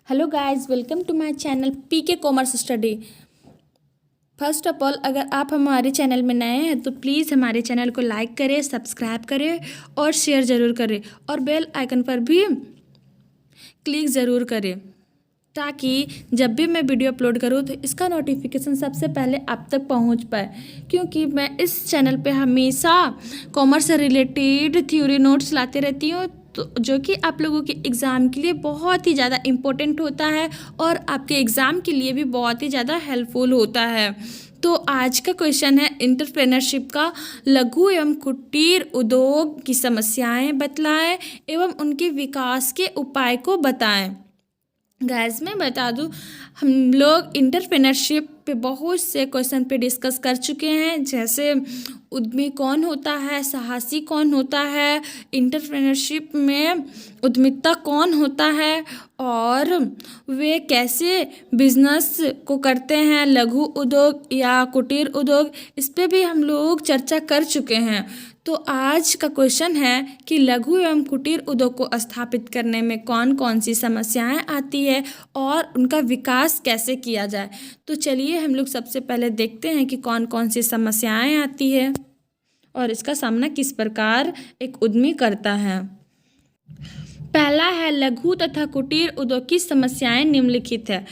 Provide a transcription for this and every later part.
Hello guys, welcome to my channel PK commerce study. First of all, अगर आप हमारे channel में नए हैं तो प्लीज़ हमारे चैनल को लाइक करें, सब्सक्राइब करें और शेयर ज़रूर करें और बेल आइकन पर भी क्लिक ज़रूर करें ताकि जब भी मैं वीडियो अपलोड करूँ तो इसका नोटिफिकेशन सबसे पहले आप तक पहुंच पाए। क्योंकि मैं इस चैनल पे हमेशा कॉमर्स से रिलेटेड थ्योरी नोट्स लाते रहती हूँ, तो जो कि आप लोगों के एग्ज़ाम के लिए बहुत ही ज़्यादा इम्पोर्टेंट होता है और आपके एग्ज़ाम के लिए भी बहुत ही ज़्यादा हेल्पफुल होता है। तो आज का क्वेश्चन है एंटरप्रेन्योरशिप का। लघु एवं कुटीर उद्योग की समस्याएं बतलाएं एवं उनके विकास के उपाय को बताएं। गाइस, मैं बता दूं, हम लोग एंटरप्रेन्योरशिप पे बहुत से क्वेश्चन पे डिस्कस कर चुके हैं, जैसे उद्यमी कौन होता है, साहसी कौन होता है, एंटरप्रेन्योरशिप में उद्यमिता कौन होता है और वे कैसे बिजनेस को करते हैं, लघु उद्योग या कुटीर उद्योग, इस पे भी हम लोग चर्चा कर चुके हैं। तो आज का क्वेश्चन है कि लघु एवं कुटीर उद्योग को स्थापित करने में कौन कौन सी समस्याएं आती है और उनका विकास कैसे किया जाए। तो चलिए हम लोग सबसे पहले देखते हैं कि कौन कौन सी समस्याएं आती है और इसका सामना किस प्रकार एक उद्यमी करता है। पहला है, लघु तथा कुटीर उद्योग की समस्याएं निम्नलिखित है।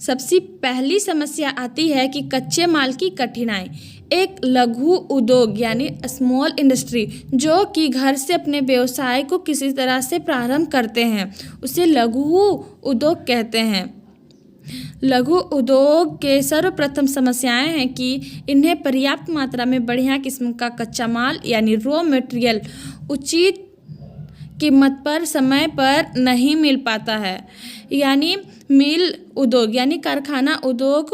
सबसे पहली समस्या आती है कि कच्चे माल की कठिनाई। एक लघु उद्योग यानी स्मॉल इंडस्ट्री जो कि घर से अपने व्यवसाय को किसी तरह से प्रारंभ करते हैं, उसे लघु उद्योग कहते हैं। लघु उद्योग के सर्वप्रथम समस्याएं हैं कि इन्हें पर्याप्त मात्रा में बढ़िया किस्म का कच्चा माल यानी रॉ मटेरियल उचित कीमत पर समय पर नहीं मिल पाता है। यानी मिल उद्योग यानी कारखाना उद्योग,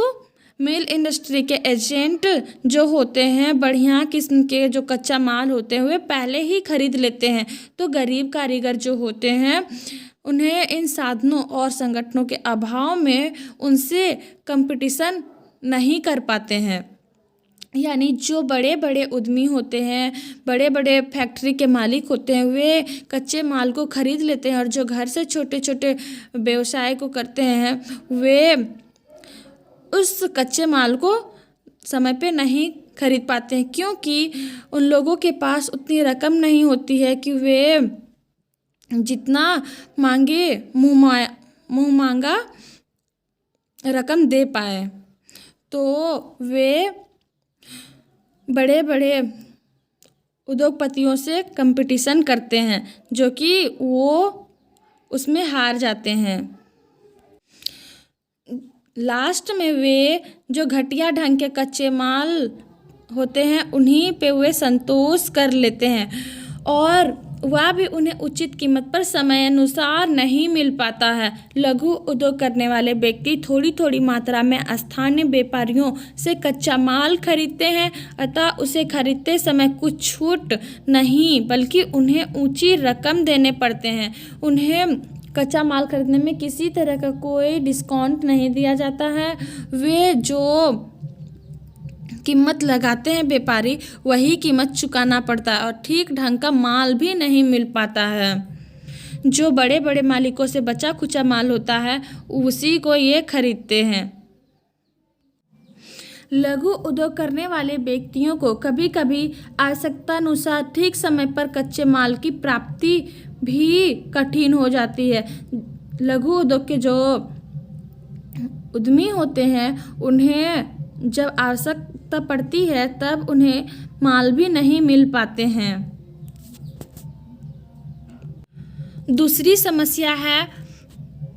मिल इंडस्ट्री के एजेंट जो होते हैं, बढ़िया किस्म के जो कच्चा माल होते हैं वे पहले ही खरीद लेते हैं। तो गरीब कारीगर जो होते हैं उन्हें इन साधनों और संगठनों के अभाव में उनसे कंपटीशन नहीं कर पाते हैं। यानी जो बड़े बड़े उद्यमी होते हैं, बड़े बड़े फैक्ट्री के मालिक होते हैं, वे कच्चे माल को खरीद लेते हैं और जो घर से छोटे छोटे व्यवसाय को करते हैं वे उस कच्चे माल को समय पे नहीं खरीद पाते हैं, क्योंकि उन लोगों के पास उतनी रकम नहीं होती है कि वे जितना मांगे मुँह मांगा रकम दे पाए। तो वे बड़े बड़े उद्योगपतियों से कंपटीशन करते हैं, जो कि वो उसमें हार जाते हैं। लास्ट में वे जो घटिया ढंग के कच्चे माल होते हैं उन्हीं पे वे संतोष कर लेते हैं और वह भी उन्हें उचित कीमत पर समय अनुसार नहीं मिल पाता है। लघु उद्योग करने वाले व्यक्ति थोड़ी थोड़ी मात्रा में स्थानीय व्यापारियों से कच्चा माल खरीदते हैं, अतः उसे खरीदते समय कुछ छूट नहीं बल्कि उन्हें ऊंची रकम देने पड़ते हैं। उन्हें कच्चा माल खरीदने में किसी तरह का कोई डिस्काउंट नहीं दिया जाता है। वे जो कीमत लगाते हैं व्यापारी, वही कीमत चुकाना पड़ता है और ठीक ढंग का माल भी नहीं मिल पाता है। जो बड़े बड़े मालिकों से बचा खुचा माल होता है उसी को ये खरीदते हैं। लघु उद्योग करने वाले व्यक्तियों को कभी कभी आवश्यकता अनुसार ठीक समय पर कच्चे माल की प्राप्ति भी कठिन हो जाती है। लघु उद्योग के जो उद्यमी होते हैं उन्हें जब आवश्यकता पड़ती है तब उन्हें माल भी नहीं मिल पाते हैं। दूसरी समस्या है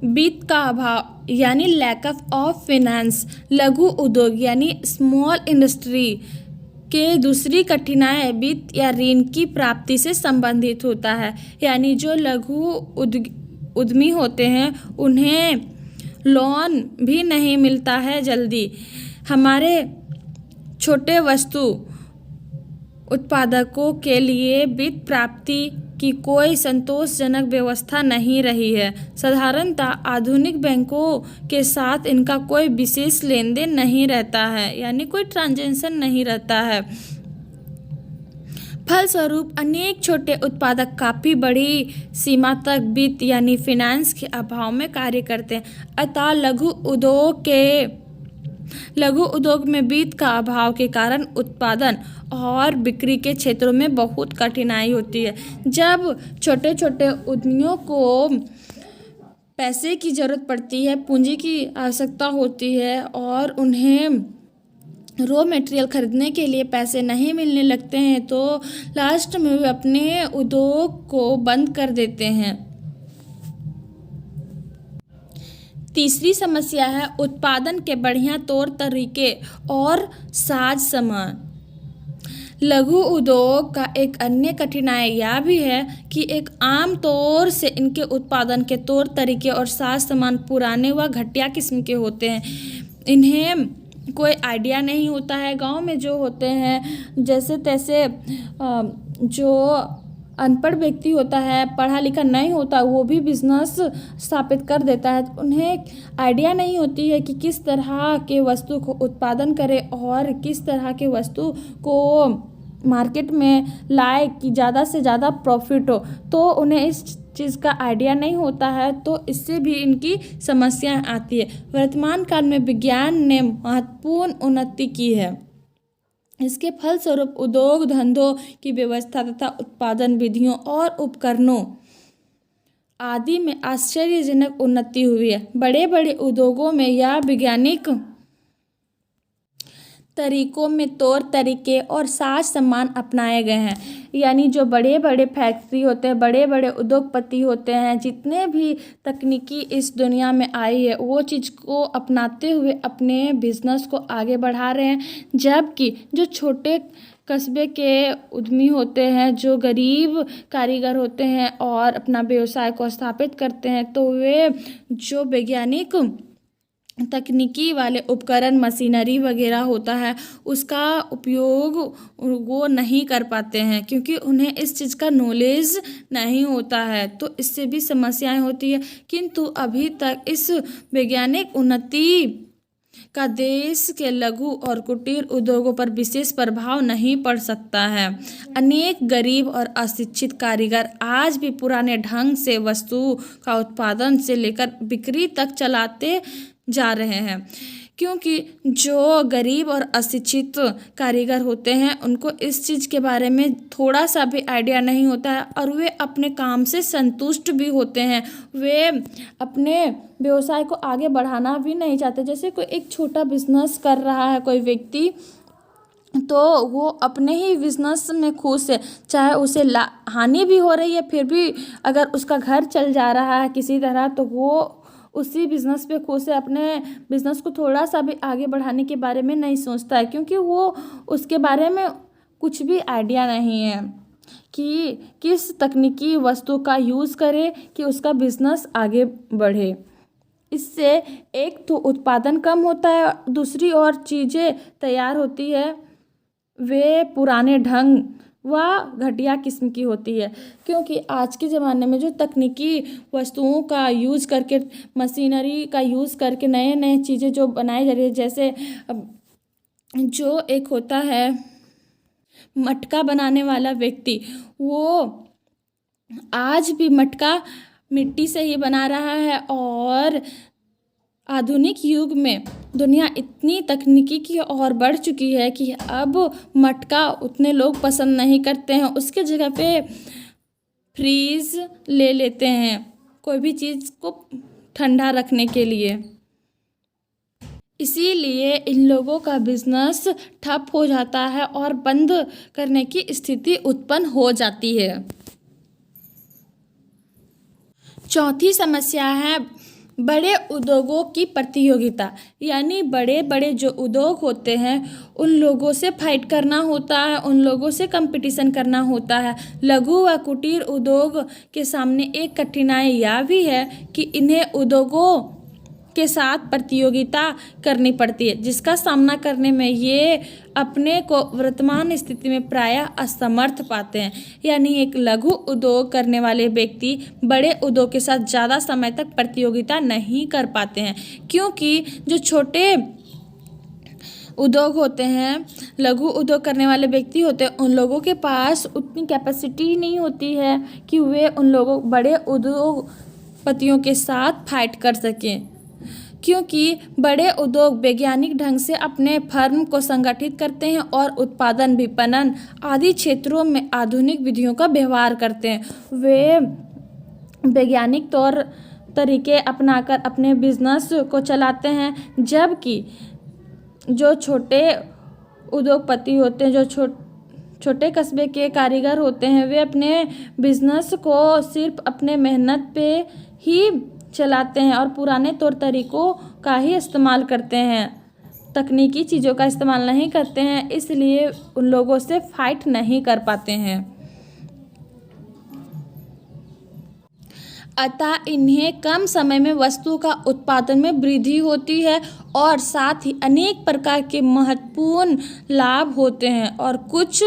वित्त का अभाव यानी लैक ऑफ फाइनेंस। लघु उद्योग यानी स्मॉल इंडस्ट्री के दूसरी कठिनाई वित्त या ऋण की प्राप्ति से संबंधित होता है। यानी जो लघु उद्यमी होते हैं उन्हें लोन भी नहीं मिलता है जल्दी। हमारे छोटे वस्तु उत्पादकों के लिए वित्त प्राप्ति की कोई संतोषजनक व्यवस्था नहीं रही है। साधारणतः आधुनिक बैंकों के साथ इनका कोई विशेष लेन देन नहीं रहता है, यानी कोई ट्रांजैक्शन नहीं रहता है। फलस्वरूप अनेक छोटे उत्पादक काफ़ी बड़ी सीमा तक वित्त यानी फाइनेंस के अभाव में कार्य करते हैं। अतः लघु उद्योग में वित्त का अभाव के कारण उत्पादन और बिक्री के क्षेत्रों में बहुत कठिनाई होती है। जब छोटे छोटे उद्यमियों को पैसे की ज़रूरत पड़ती है, पूंजी की आवश्यकता होती है और उन्हें रॉ मटेरियल खरीदने के लिए पैसे नहीं मिलने लगते हैं तो लास्ट में वे अपने उद्योग को बंद कर देते हैं। तीसरी समस्या है उत्पादन के बढ़िया तौर तरीके और साज सामान। लघु उद्योग का एक अन्य कठिनाई यह भी है कि एक आम तौर से इनके उत्पादन के तौर तरीके और साज सामान पुराने व घटिया किस्म के होते हैं। इन्हें कोई आइडिया नहीं होता है। गांव में जो होते हैं जैसे तैसे जो अनपढ़ व्यक्ति होता है, पढ़ा लिखा नहीं होता, वो भी बिजनेस स्थापित कर देता है। उन्हें आइडिया नहीं होती है कि किस तरह के वस्तु को उत्पादन करें और किस तरह के वस्तु को मार्केट में लाए कि ज़्यादा से ज़्यादा प्रॉफिट हो। तो उन्हें इस चीज़ का आइडिया नहीं होता है, तो इससे भी इनकी समस्या आती है। वर्तमान काल में विज्ञान ने महत्वपूर्ण उन्नति की है। इसके फलस्वरूप उद्योग धंधों की व्यवस्था तथा उत्पादन विधियों और उपकरणों आदि में आश्चर्यजनक उन्नति हुई है। बड़े बड़े उद्योगों में या वैज्ञानिक तरीकों में तौर तरीके और साज सामान अपनाए गए हैं। यानी जो बड़े बड़े फैक्ट्री होते हैं, बड़े बड़े उद्योगपति होते हैं, जितने भी तकनीकी इस दुनिया में आई है वो चीज़ को अपनाते हुए अपने बिजनेस को आगे बढ़ा रहे हैं। जबकि जो छोटे कस्बे के उद्यमी होते हैं, जो गरीब कारीगर होते हैं और अपना व्यवसाय को स्थापित करते हैं, तो वे जो वैज्ञानिक तकनीकी वाले उपकरण मशीनरी वगैरह होता है उसका उपयोग वो नहीं कर पाते हैं, क्योंकि उन्हें इस चीज़ का नॉलेज नहीं होता है। तो इससे भी समस्याएं होती है। किंतु अभी तक इस वैज्ञानिक उन्नति का देश के लघु और कुटीर उद्योगों पर विशेष प्रभाव नहीं पड़ सकता है। अनेक गरीब और अशिक्षित कारीगर आज भी पुराने ढंग से वस्तु का उत्पादन से लेकर बिक्री तक चलाते जा रहे हैं, क्योंकि जो गरीब और अशिक्षित कारीगर होते हैं उनको इस चीज़ के बारे में थोड़ा सा भी आइडिया नहीं होता है और वे अपने काम से संतुष्ट भी होते हैं। वे अपने व्यवसाय को आगे बढ़ाना भी नहीं चाहते। जैसे कोई एक छोटा बिजनेस कर रहा है कोई व्यक्ति, तो वो अपने ही बिजनेस में खुश है, चाहे उसे हानि भी हो रही है फिर भी अगर उसका घर चल जा रहा है किसी तरह तो वो उसी बिज़नेस पे खुश है। अपने बिज़नेस को थोड़ा सा भी आगे बढ़ाने के बारे में नहीं सोचता है, क्योंकि वो उसके बारे में कुछ भी आइडिया नहीं है कि किस तकनीकी वस्तु का यूज़ करे कि उसका बिज़नेस आगे बढ़े। इससे एक तो उत्पादन कम होता है, दूसरी और चीज़ें तैयार होती है वे पुराने ढंग व घटिया किस्म की होती है। क्योंकि आज के ज़माने में जो तकनीकी वस्तुओं का यूज़ करके, मशीनरी का यूज़ करके नए नए चीज़ें जो बनाई जा रही है, जैसे जो एक होता है मटका बनाने वाला व्यक्ति, वो आज भी मटका मिट्टी से ही बना रहा है। और आधुनिक युग में दुनिया इतनी तकनीकी की ओर बढ़ चुकी है कि अब मटका उतने लोग पसंद नहीं करते हैं, उसके जगह पे फ्रीज ले लेते हैं कोई भी चीज़ को ठंडा रखने के लिए। इसीलिए इन लोगों का बिजनेस ठप हो जाता है और बंद करने की स्थिति उत्पन्न हो जाती है। चौथी समस्या है बड़े उद्योगों की प्रतियोगिता। यानी बड़े बड़े जो उद्योग होते हैं उन लोगों से फाइट करना होता है, उन लोगों से कंपटीशन करना होता है। लघु व कुटीर उद्योग के सामने एक कठिनाई यह भी है कि इन्हें उद्योगों के साथ प्रतियोगिता करनी पड़ती है, जिसका सामना करने में ये अपने को वर्तमान स्थिति में प्रायः असमर्थ पाते हैं। यानी एक लघु उद्योग करने वाले व्यक्ति बड़े उद्योग के साथ ज़्यादा समय तक प्रतियोगिता नहीं कर पाते हैं, क्योंकि जो छोटे उद्योग होते हैं, लघु उद्योग करने वाले व्यक्ति होते हैं, उन लोगों के पास उतनी कैपेसिटी नहीं होती है कि वे उन लोगों बड़े उद्योगपतियों के साथ फाइट कर सकें, क्योंकि बड़े उद्योग वैज्ञानिक ढंग से अपने फर्म को संगठित करते हैं और उत्पादन, विपणन आदि क्षेत्रों में आधुनिक विधियों का व्यवहार करते हैं। वे वैज्ञानिक तौर तरीके अपनाकर अपने बिजनेस को चलाते हैं, जबकि जो छोटे उद्योगपति होते हैं, जो छोटे कस्बे के कारीगर होते हैं, वे अपने बिजनेस को सिर्फ अपने मेहनत पे ही चलाते हैं और पुराने तौर तरीकों का ही इस्तेमाल करते हैं, तकनीकी चीज़ों का इस्तेमाल नहीं करते हैं, इसलिए उन लोगों से फाइट नहीं कर पाते हैं। अतः इन्हें कम समय में वस्तु का उत्पादन में वृद्धि होती है और साथ ही अनेक प्रकार के महत्वपूर्ण लाभ होते हैं और कुछ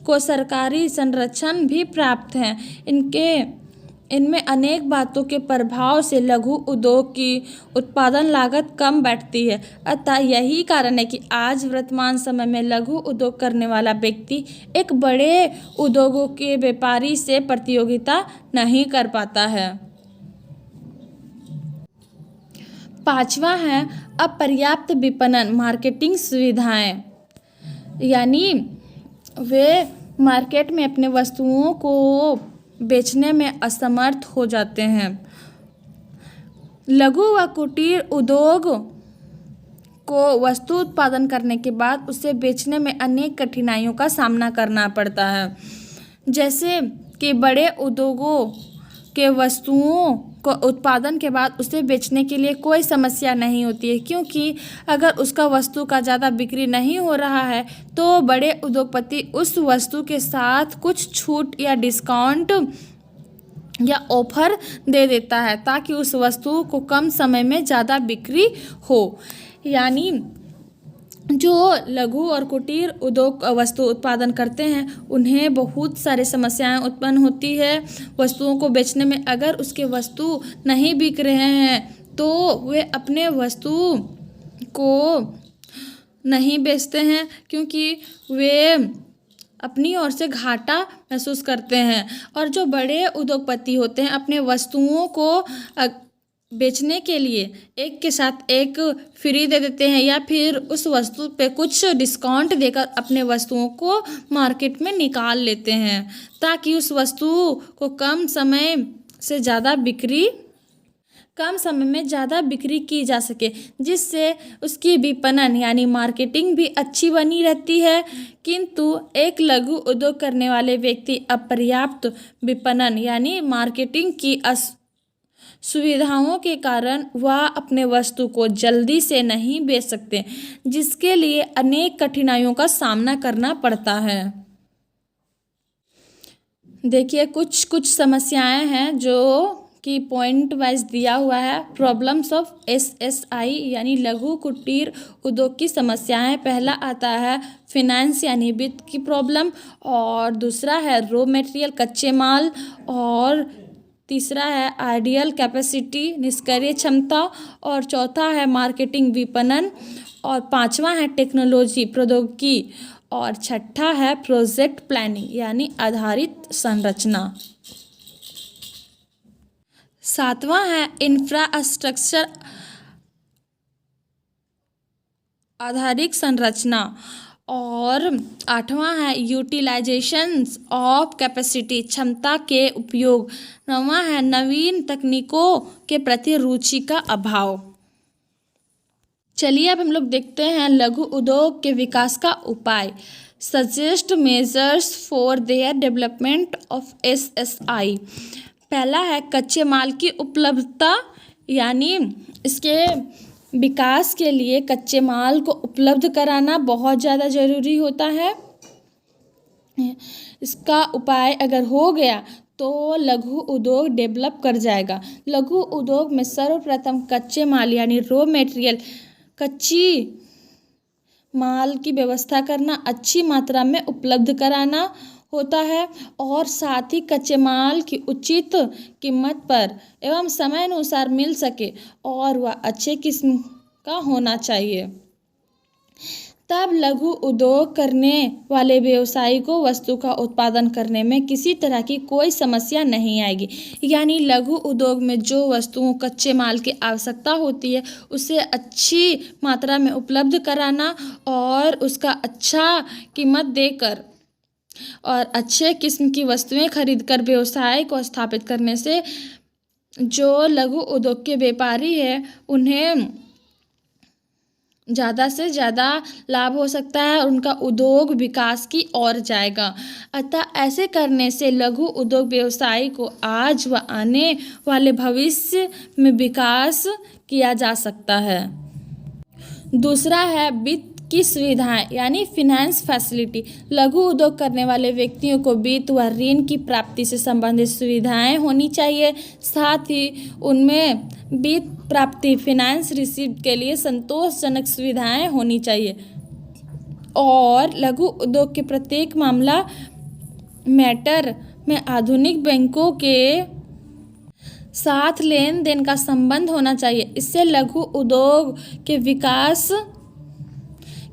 को सरकारी संरक्षण भी प्राप्त हैं। इनमें अनेक बातों के प्रभाव से लघु उद्योग की उत्पादन लागत कम बैठती है। अतः यही कारण है कि आज वर्तमान समय में लघु उद्योग करने वाला व्यक्ति एक बड़े उद्योगों के व्यापारी से प्रतियोगिता नहीं कर पाता है। पांचवा है अपर्याप्त विपणन मार्केटिंग सुविधाएं, यानी वे मार्केट में अपने वस्तुओं को बेचने में असमर्थ हो जाते हैं। लघु व कुटीर उद्योग को वस्तु उत्पादन करने के बाद उसे बेचने में अनेक कठिनाइयों का सामना करना पड़ता है, जैसे कि बड़े उद्योगों के वस्तुओं को उत्पादन के बाद उसे बेचने के लिए कोई समस्या नहीं होती है, क्योंकि अगर उसका वस्तु का ज़्यादा बिक्री नहीं हो रहा है तो बड़े उद्योगपति उस वस्तु के साथ कुछ छूट या डिस्काउंट या ऑफर दे देता है ताकि उस वस्तु को कम समय में ज़्यादा बिक्री हो। यानी जो लघु और कुटीर उद्योग वस्तु उत्पादन करते हैं उन्हें बहुत सारी समस्याएं उत्पन्न होती है वस्तुओं को बेचने में। अगर उसके वस्तु नहीं बिक रहे हैं तो वे अपने वस्तु को नहीं बेचते हैं, क्योंकि वे अपनी ओर से घाटा महसूस करते हैं। और जो बड़े उद्योगपति होते हैं अपने वस्तुओं को बेचने के लिए एक के साथ एक फ्री दे देते हैं या फिर उस वस्तु पे कुछ डिस्काउंट देकर अपने वस्तुओं को मार्केट में निकाल लेते हैं ताकि उस वस्तु को कम समय में ज़्यादा बिक्री की जा सके, जिससे उसकी विपणन यानी मार्केटिंग भी अच्छी बनी रहती है। किंतु एक लघु उद्योग करने वाले व्यक्ति अपर्याप्त विपणन यानी मार्केटिंग की सुविधाओं के कारण वह अपने वस्तु को जल्दी से नहीं बेच सकते, जिसके लिए अनेक कठिनाइयों का सामना करना पड़ता है। देखिए कुछ समस्याएं हैं जो कि पॉइंट वाइज दिया हुआ है। प्रॉब्लम्स ऑफ एसएसआई यानी लघु कुटीर उद्योग की समस्याएं। पहला आता है फिनेंस यानी वित्त की प्रॉब्लम, और दूसरा है रॉ मटेरियल कच्चे माल, और तीसरा है आइडियल कैपेसिटी निष्क्रिय क्षमता, और चौथा है मार्केटिंग विपणन, और पांचवा है टेक्नोलॉजी प्रौद्योगिकी, और छठा है प्रोजेक्ट प्लानिंग यानी आधारित संरचना। सातवां है इंफ्रास्ट्रक्चर आधारित संरचना, और आठवां है यूटिलाइजेशन ऑफ कैपेसिटी क्षमता के उपयोग। नौवां है नवीन तकनीकों के प्रति रुचि का अभाव। चलिए अब हम लोग देखते हैं लघु उद्योग के विकास का उपाय। Suggest measures for their development of SSI. पहला है कच्चे माल की उपलब्धता, यानी इसके विकास के लिए कच्चे माल को उपलब्ध कराना बहुत ज़्यादा ज़रूरी होता है। इसका उपाय अगर हो गया तो लघु उद्योग डेवलप कर जाएगा। लघु उद्योग में सर्वप्रथम कच्चे माल यानी रॉ मटेरियल कच्ची माल की व्यवस्था करना, अच्छी मात्रा में उपलब्ध कराना होता है, और साथ ही कच्चे माल की उचित कीमत पर एवं समय अनुसार मिल सके और वह अच्छे किस्म का होना चाहिए। तब लघु उद्योग करने वाले व्यवसायी को वस्तु का उत्पादन करने में किसी तरह की कोई समस्या नहीं आएगी। यानी लघु उद्योग में जो वस्तुओं कच्चे माल की आवश्यकता होती है उसे अच्छी मात्रा में उपलब्ध कराना और उसका अच्छा कीमत देकर और अच्छे किस्म की वस्तुएं खरीदकर व्यवसाय को स्थापित करने से जो लघु उद्योग के व्यापारी हैं उन्हें ज़्यादा से ज़्यादा लाभ हो सकता है और उनका उद्योग विकास की ओर जाएगा। अतः ऐसे करने से लघु उद्योग व्यवसाय को आज व आने वाले भविष्य में विकास किया जा सकता है। दूसरा है वित्त की सुविधाएं यानी फिनेंस फैसिलिटी। लघु उद्योग करने वाले व्यक्तियों को वित्त व ऋण की प्राप्ति से संबंधित सुविधाएं होनी चाहिए। साथ ही उनमें वित्त प्राप्ति फाइनेंस रिसीव के लिए संतोषजनक सुविधाएं होनी चाहिए और लघु उद्योग के प्रत्येक मामला मैटर में आधुनिक बैंकों के साथ लेन देन का संबंध होना चाहिए। इससे लघु उद्योग के विकास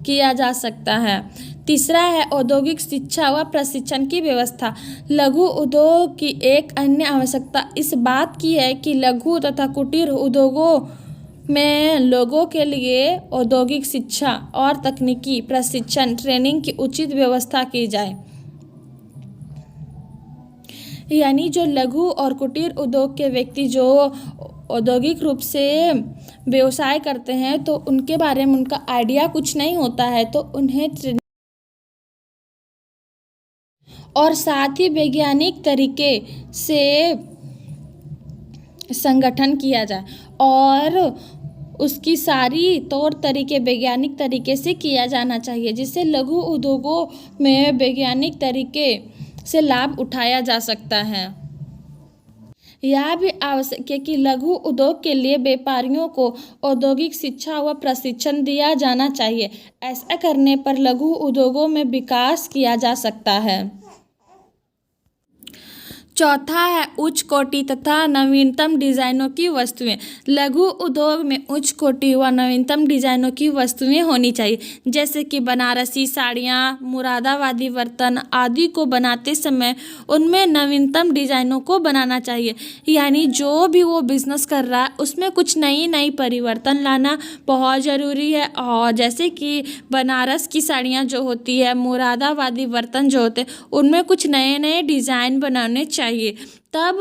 किया जा सकता है। तीसरा है औद्योगिक शिक्षा व प्रशिक्षण की व्यवस्था। लघु उद्योग की एक अन्य आवश्यकता इस बात की है कि लघु तथा कुटीर उद्योगों में लोगों के लिए औद्योगिक शिक्षा और तकनीकी प्रशिक्षण ट्रेनिंग की उचित व्यवस्था की जाए। यानी जो लघु और कुटीर उद्योग के व्यक्ति जो औद्योगिक रूप से व्यवसाय करते हैं तो उनके बारे में उनका आइडिया कुछ नहीं होता है, तो उन्हें और साथ ही वैज्ञानिक तरीके से संगठन किया जाए और उसकी सारी तौर तरीके वैज्ञानिक तरीके से किया जाना चाहिए, जिससे लघु उद्योगों में वैज्ञानिक तरीके से लाभ उठाया जा सकता है। यह भी आवश्यक है कि लघु उद्योग के लिए व्यापारियों को औद्योगिक शिक्षा व प्रशिक्षण दिया जाना चाहिए। ऐसा करने पर लघु उद्योगों में विकास किया जा सकता है। चौथा है उच्च कोटि तथा नवीनतम डिजाइनों की वस्तुएं। लघु उद्योग में उच्च कोटि व नवीनतम डिजाइनों की वस्तुएं होनी चाहिए, जैसे कि बनारसी साड़ियाँ, मुरादाबादी बर्तन आदि को बनाते समय उनमें नवीनतम डिजाइनों को बनाना चाहिए। यानी जो भी वो बिजनेस कर रहा है उसमें कुछ नई परिवर्तन लाना बहुत ज़रूरी है। और जैसे कि बनारस की साड़ियाँ जो होती है, मुरादाबादी बर्तन जो होते हैं, उनमें कुछ नए डिज़ाइन बनाने चाहिए। तब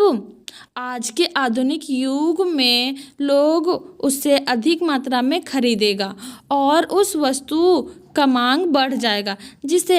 आज के आधुनिक युग में लोग उससे अधिक मात्रा में खरीदेगा और उस वस्तु का मांग बढ़ जाएगा, जिससे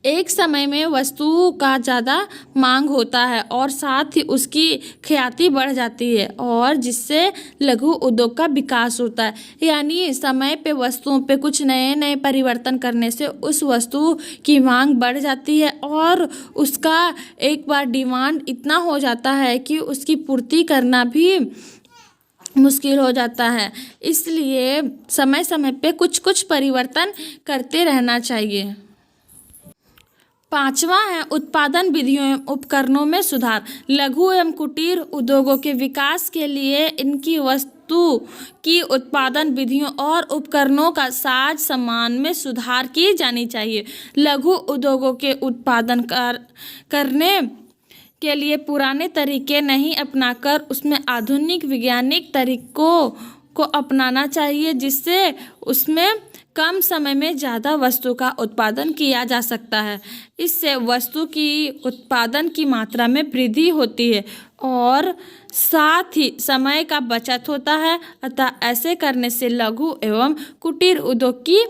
एक समय में वस्तु का ज़्यादा मांग होता है और साथ ही उसकी ख्याति बढ़ जाती है और जिससे लघु उद्योग का विकास होता है। यानी समय पे वस्तुओं पे कुछ नए परिवर्तन करने से उस वस्तु की मांग बढ़ जाती है और उसका एक बार डिमांड इतना हो जाता है कि उसकी पूर्ति करना भी मुश्किल हो जाता है। इसलिए समय पे कुछ परिवर्तन करते रहना चाहिए। पांचवा है उत्पादन विधियों एवं उपकरणों में सुधार। लघु एवं कुटीर उद्योगों के विकास के लिए इनकी वस्तु की उत्पादन विधियों और उपकरणों का साज सामान में सुधार की जानी चाहिए। लघु उद्योगों के उत्पादन करने के लिए पुराने तरीके नहीं अपनाकर उसमें आधुनिक वैज्ञानिक तरीकों को अपनाना चाहिए, जिससे उसमें कम समय में ज़्यादा वस्तु का उत्पादन किया जा सकता है। इससे वस्तु की उत्पादन की मात्रा में वृद्धि होती है और साथ ही समय का बचत होता है। अतः ऐसे करने से लघु एवं कुटीर उद्योग की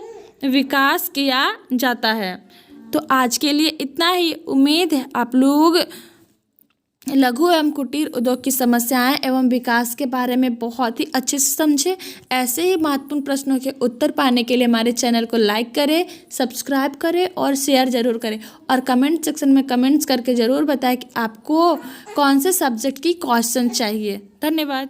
विकास किया जाता है। तो आज के लिए इतना ही। उम्मीद है आप लोग लघु एवं कुटीर उद्योग की समस्याएं एवं विकास के बारे में बहुत ही अच्छे से समझे। ऐसे ही महत्वपूर्ण प्रश्नों के उत्तर पाने के लिए हमारे चैनल को लाइक करें, सब्सक्राइब करें और शेयर ज़रूर करें और कमेंट सेक्शन में कमेंट्स करके ज़रूर बताएं कि आपको कौन से सब्जेक्ट की क्वेश्चन चाहिए। धन्यवाद।